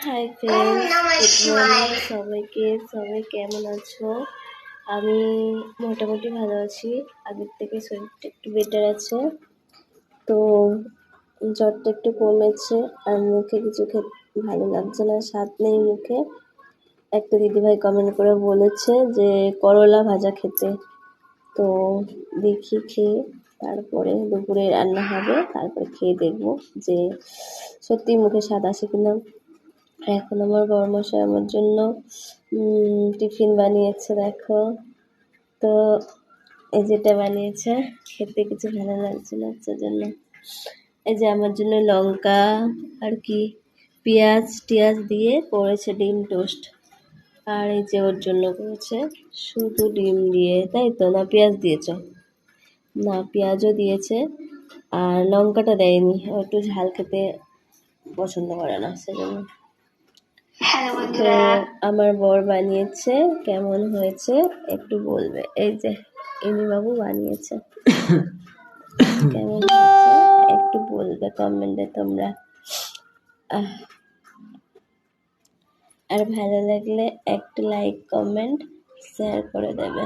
Hi friends, good morning সবাইকে। সবাই কেমন আছো? আমি মোটামুটি ভালো আছি, আগের থেকে শরীরটা একটু বেটার আছে। তো জ্বরটা একটু কমেছে, আর মুখে কিছু খেতে ভালো লাগছে না, স্বাদ নেই মুখে। একটা দিদিভাই কমেন্ট করে বলেছে যে করলা ভাজা খেতে, তো দেখি খেয়ে তারপরে দুপুরে রান্না হবে, তারপরে খেয়ে দেখবো যে সত্যি মুখে স্বাদ আসে কিনা। এখন আমার বড়মশাই আমার জন্য টিফিন বানিয়েছে, দেখো। তো এই যেটা বানিয়েছে, খেতে কিছু ভালো লাগছে না, সেজন্য এই যে আমার জন্য লঙ্কা আর কি পেঁয়াজ টিয়াজ দিয়ে করেছে ডিম টোস্ট। আর এই যে ওর জন্য করেছে শুধু ডিম দিয়ে, তাই তো? না পেঁয়াজ দিয়েছ? না, পেঁয়াজও দিয়েছে, আর লঙ্কাটা দেয়নি, ও একটু ঝাল খেতে পছন্দ করে না, সেজন্য। তো আমার বর বানিয়েছে, কেমন হয়েছে একটু বলবে। এই যে ইনি বাবু বানিয়েছে, কেমন হয়েছে একটু বলবে কমেন্টে তোমরা। আর ভালো লাগলে একটা লাইক কমেন্ট শেয়ার করে দেবে।